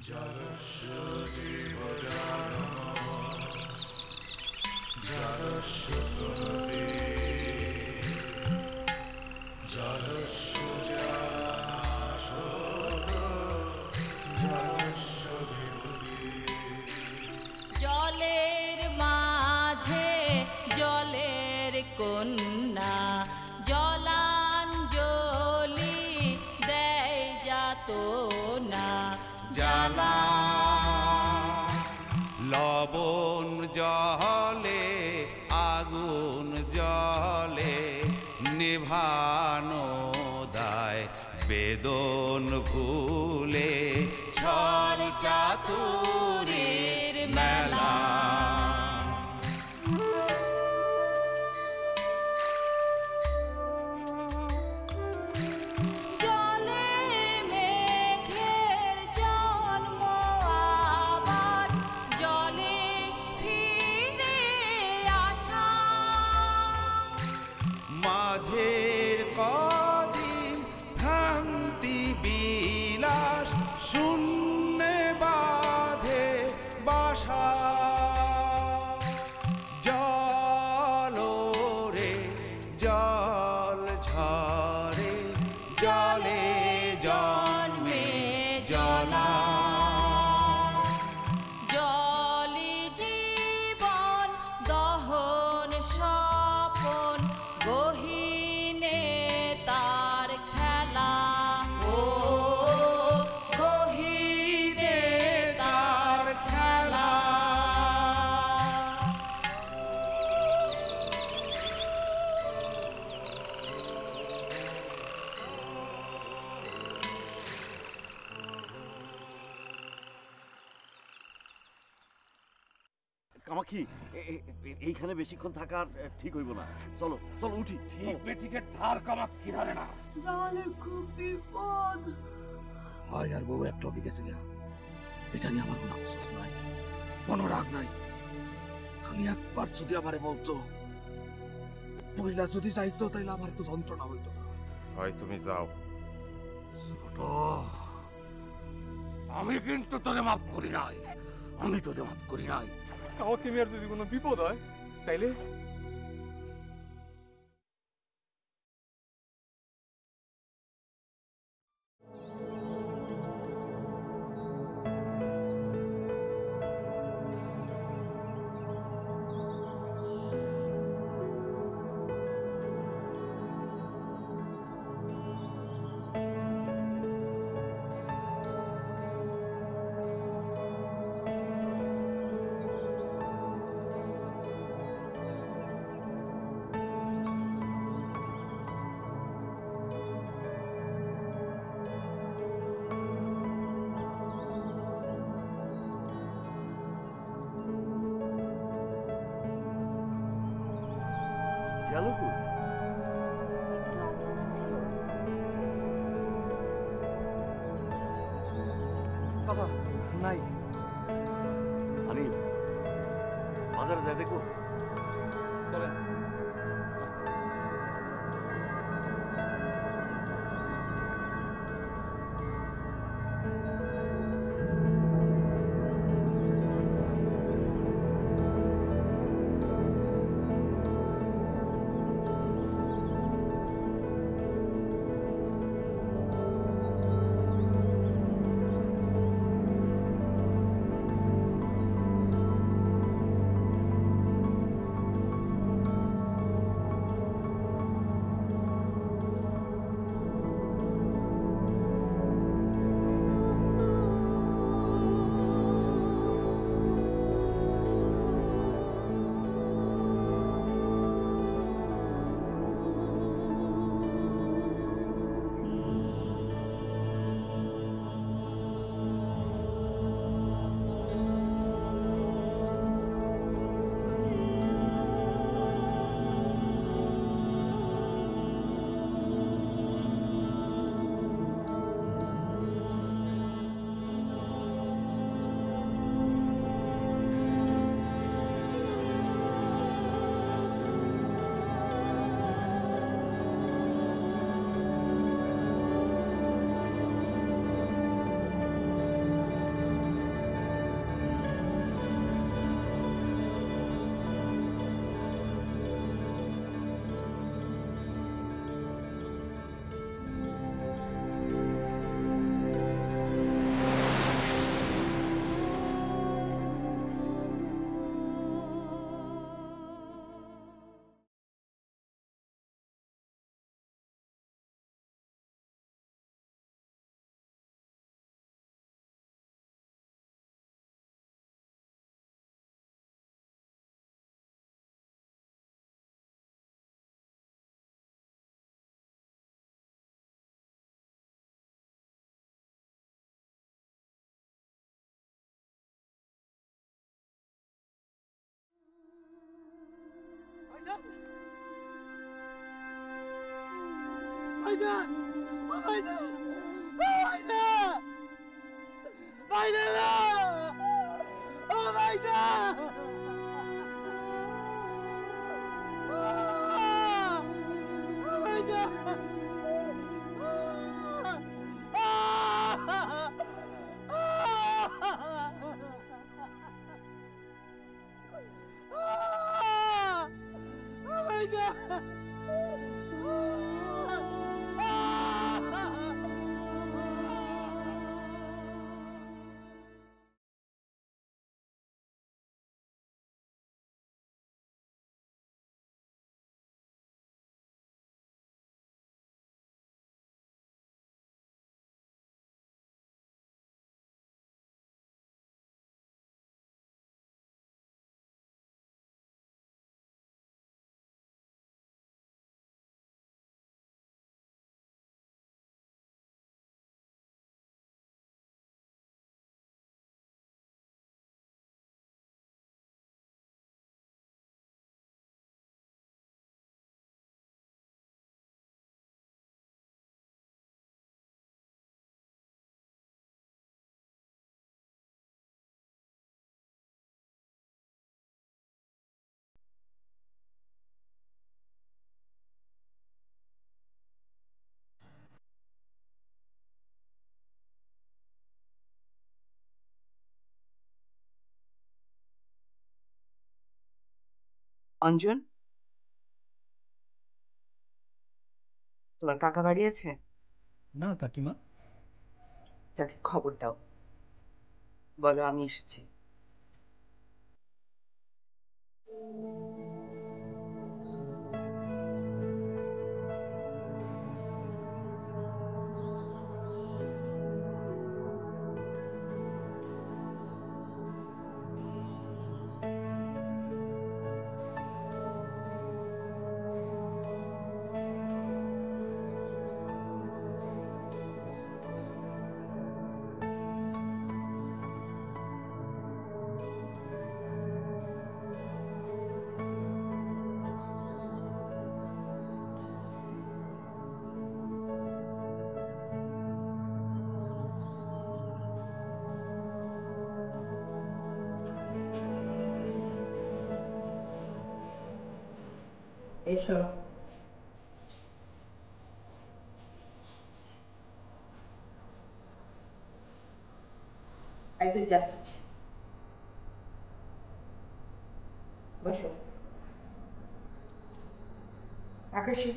জলস্য জীবজানম জলস্য প্রণতি জলস্য জলাশয় জলস্য বিভূতি। জলের মাঝে জলের কন্যা জলাঞ্জলি দেয় যাতো না জ্বালা লবণ জলে আগুন জলে নিভানো দায় বেদন ভুলে ছল চাতুরীর মেলা। মাঝের কদিন ভ্রান্তি বিলাস শূন্যে বাঁধে বাসা জল রে জল ঝরে জলে জন্মে জলা জলি জীবন দহন স্বপন গহীনে তার খেলা ও গহীনে তার খেলা। কামাক্ষী এইখানে বেশিক্ষণ থাকার ঠিক হইব না, চলো চলো উঠি। ঠিক বেঠিকের ধার কামাক্ষী ধারে না। জামালের খুব বিপদ। ভাই আর বউ এক লগে গেছে গা, এটা নিয়ে আমার কোনো আফসোস নাই, কোনো রাগ নাই। খালি একবার যদি আমারে বলতো, পয়লা যদি যাইতো তাইলে আমার তো যন্ত্রণা হইতো না। হয় তুমি যাও। ছোট, আমি কিন্তু তোরে মাফ করি নাই, আমি তোরে মাফ করি নাই। কামাক্ষী মেয়ের যদি কোনো বিপদ হয় তাইলে গেল কই? চাচা নাই। আমি বাজারে যাই দেখো। চলেন। ভাইজান ও ভাইজান ও ভাইজান ভাইজান ও ভাইজান ও ভাইজান অঞ্জন, তোমার কাকা বাড়ি আছে? না কাকিমা। তাকে খবর দাও, বলো আমি এসেছি। এসো। একদিন যাচ্ছি, বসো। আকাশে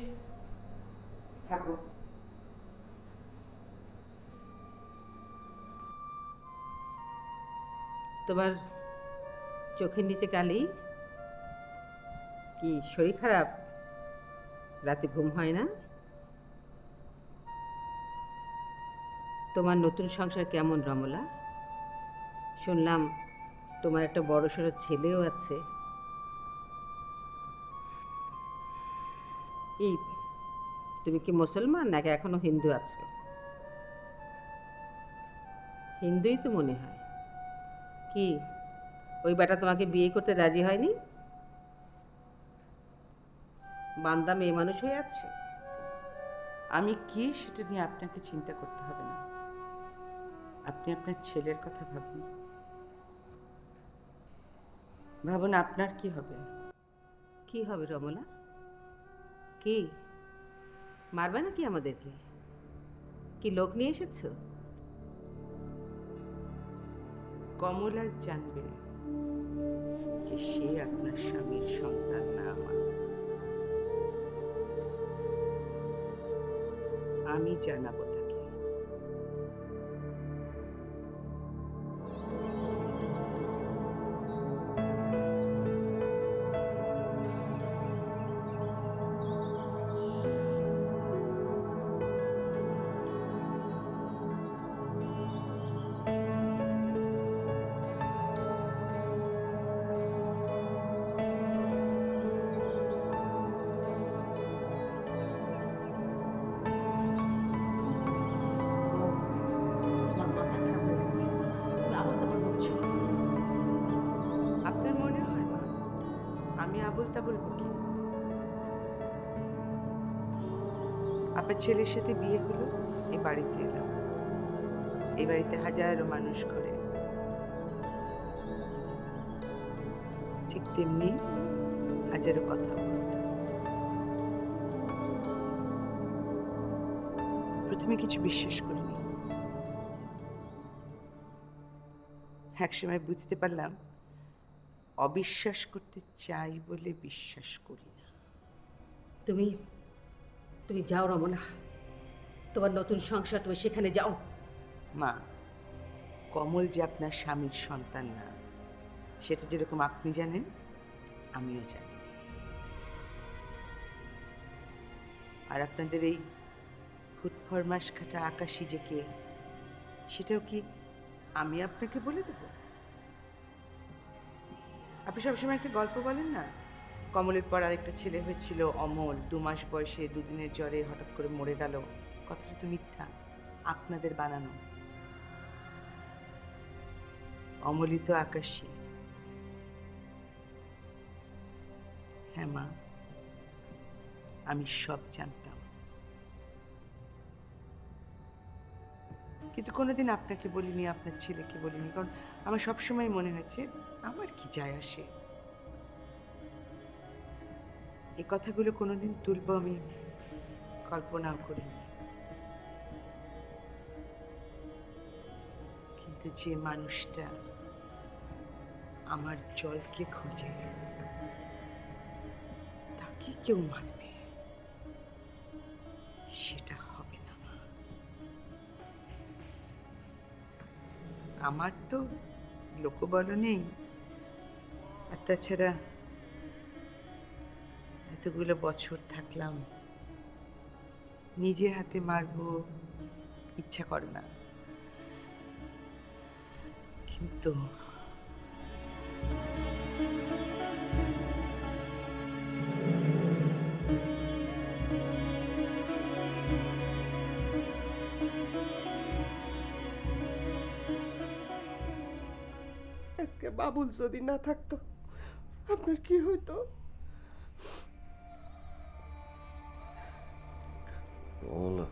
থাকো। তোমার চোখের নিচে কালি? কি শরীর খারাপ? রাতে ঘুম হয় না? তোমার নতুন সংসার কেমন রমলা? শুনলাম তোমার একটা বড়সড় ছেলেও আছে। এই তুমি কি মুসলমান নাকি এখনো হিন্দু আছো? হিন্দুই তো মনে হয়। কি ওই বেটা তোমাকে বিয়ে করতে রাজি হয়নি? বান্দা মেয়ে মানুষ হয়ে আছে। আমি কি সেটা নিয়ে আপনাকে চিন্তা করতে হবে না, আপনি আপনার ছেলের কথা ভাবুন। ভাবুন আপনার কি হবে। কি হবে রমলা? কি মারবে নাকি আমাদেরকে? কি লোক নিয়ে এসেছো? কমলা জানবে যে সে আপনার স্বামীর সন্তান না আমার। আমি জানাবো তাকে। আপনার ছেলের সাথে বিয়ে হলো, এই বাড়িতে এলাম। এই বাড়িতে হাজারো মানুষ করে, ঠিক তেমনি হাজারো কথা বলতো। প্রথমে কিছু বিশ্বাস করিনি, একসময় বুঝতে পারলাম অবিশ্বাস করতে চাই বলে বিশ্বাস করি না। তুমি তুমি যাও রমনা, তোমার নতুন সংসার, তুমি সেখানে যাও। মা, কমল যে আপনার স্বামীর সন্তান না, সেটা যেরকম আপনি জানেন আমিও জানি। আর আপনাদের এই ফুটফরমাস খাটা আকাশী যে কে, সেটাও কি আমি আপনাকে বলে দেব? আপনি সবসময় একটা গল্প বলেন না, কমলের পর আরেকটা ছেলে হয়েছিল অমল, 2 মাস বয়সে 2 দিনের জ্বরে হঠাৎ করে মরে গেল। কথাটা তো মিথ্যা, আপনাদের বানানো। অমলই তো আকাশী। হ্যাঁ মা, আমি সব জানতাম, কিন্তু কোনোদিন আপনাকে বলিনি, আপনার ছেলেকে বলিনি, কারণ আমার সবসময় মনে হয়েছে আমার কি যায় আসে। এই কথাগুলো কোনোদিন তুলব আমি কল্পনাও করিনি। কিন্তু যে মানুষটা আমার জলকে খোঁজে, তাকে কেউ মারবে, সেটা হবে না মা। আমার তো লোকবল নেই, আর তাছাড়া এতগুলো বছর থাকলাম, নিজে হাতে মারবো ইচ্ছা করে না। কিন্তু আজকে বাবুল যদি না থাকতো, আপনার কি হইতো? রমলা,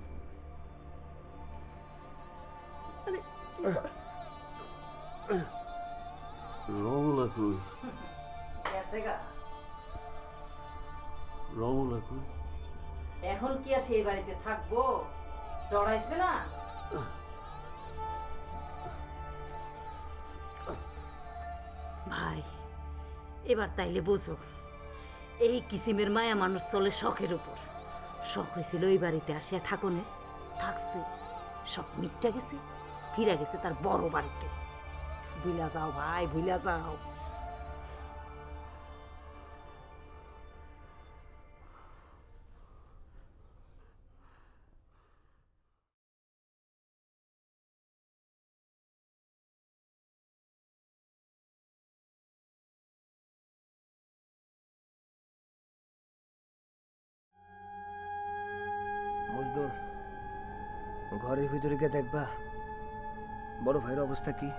আরে রমলা কই? রমলা কই? এখন কি আর সেই বাড়িতে থাকবো? জড়াইছে না? ভাই, এবার তাইলে বুঝো, এই কিসিমের মায়া মানুষ চলে শখের উপর। শখ হয়েছিল ওই বাড়িতে আসিয়া থাকনে, থাকছে, সব মিটটা গেছে, ফিরে গেছে তার বড় বাড়িতে। ভুলা যাও ভাই, ভুলা যাও। মজনু, ঘরের ভিতরে গিয়ে দেখবা বড় ভাইয়ের অবস্থা কি।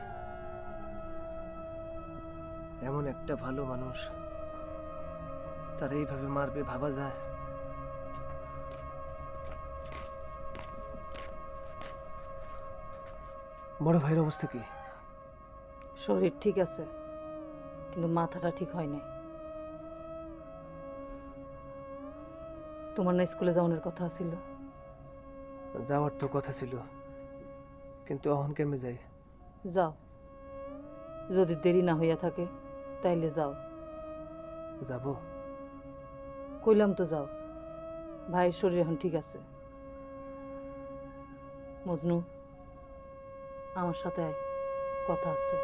এমন একটা ভালো মানুষ, তার এইভাবে মারবে ভাবা যায়? বড় ভাইয়ের অবস্থা কি? শরীর ঠিক আছে, কিন্তু মাথাটা ঠিক হয় নাই। তোমার না স্কুলে যাওয়ার কথা ছিল? যাওয়ার তো কথা ছিল, কিন্তু অহন কেমনে যাই? যাও, যদি দেরি না হইয়া থাকে তাইলে যাও। যাব? কইলাম তো যাও, ভাইয়ের শরীর এখন ঠিক আছে। মজনু, আমার সাথে আয়, কথা আছে।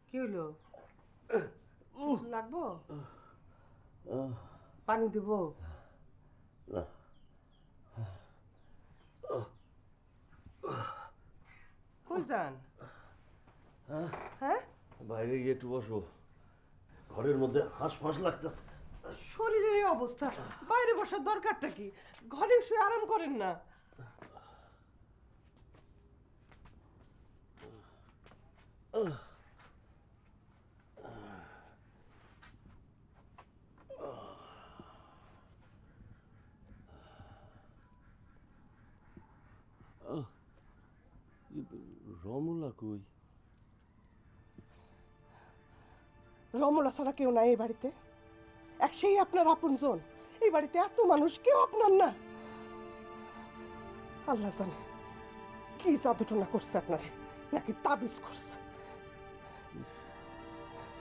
কি হলো? লাগবো? পানি দিব? না, কই যান? হ্যাঁ, বাইরে গিয়ে একটু বসবো। ঘরের মধ্যে হাঁসফাঁস লাগতেছে। শরীরের এই অবস্থা, বাইরে বসার দরকারটা কি? ঘরে শুয়ে আরাম করেন না। রমলা কই? রমলা ছাড়া কেউ নাই এই বাড়িতে? এক সেই আপনার আপনজন। এই বাড়িতে এত মানুষ, কেউ আপনার না? আল্লাহ জানে কি জাদুটনা করছে আপনারে, নাকি তাবিজ করছে।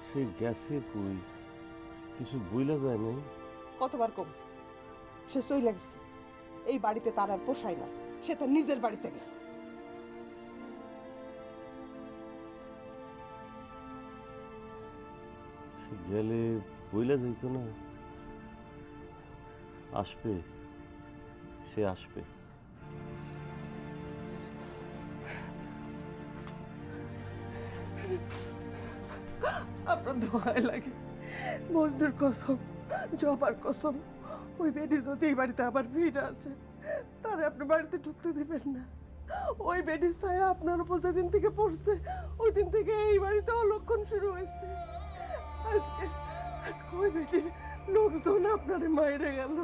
সে গেছে কই? কিছু বইলা যায় নাই? কতবার কম, সে চইলা গেছে। এই বাড়িতে তার আর পোষায় না, সে তার নিজের বাড়িতে গেছে। গেলে বইলা যাইত না? আসবে, সে আসবে। আপনার দোয়ায় লাগে, মজনুর কসম, জবার কসম, ওই বেডি যদি এই বাড়িতে আবার ফিরে আসে, তারে আপনি বাড়িতে ঢুকতে দিবেন না। ওই বেডির ছায়া আপনার উপর যেদিন থেকে পড়ছে, ওই দিন থেকে এই বাড়িতে অলক্ষণ শুরু হয়েছে। আজকে আজকে ওই বেডির লোকজন আপনারে মাইরে গেল।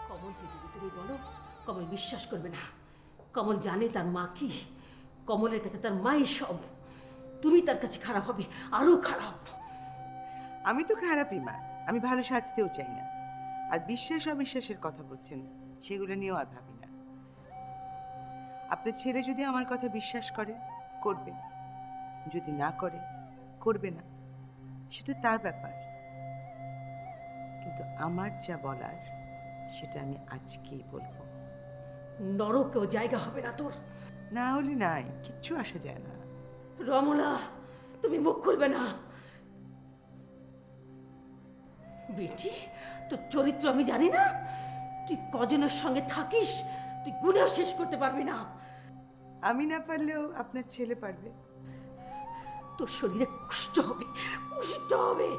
কমলকে যদি তুমি বলো, কমল বিশ্বাস করবে না। কমল জানে তার মা কি। কমলের কাছে তার মাই সব। তুমি তার কাছে খারাপ হবে, আরো খারাপ। আমি তো খারাপই মা, আমি ভালো সাজতেও চাই না। আর বিশ্বাস অবিশ্বাসের কথা বলছেন, সেগুলো নিয়েও আর ভাবি না। আপনার ছেলে যদি আমার কথা বিশ্বাস করে, করবে। যদি না করে, করবে না। সেটা তার ব্যাপার। কিন্তু আমার যা বলার, সেটা আমি আজকেই বলবো। নরকেও জায়গা হবে না তোর। না হলে নাই, কিচ্ছু আসা যায় না। রমলা, তুমি মুখ খুলবে না। বেটি, তোর চরিত্র আমি জানি না। তুই কজনের সঙ্গে থাকিস, তুই গুণেও শেষ করতে পারবি না। আমি না পারলেও আপনার ছেলে পারবে। তোর শরীরে কুষ্ঠ হবে, কুষ্ঠ হবে।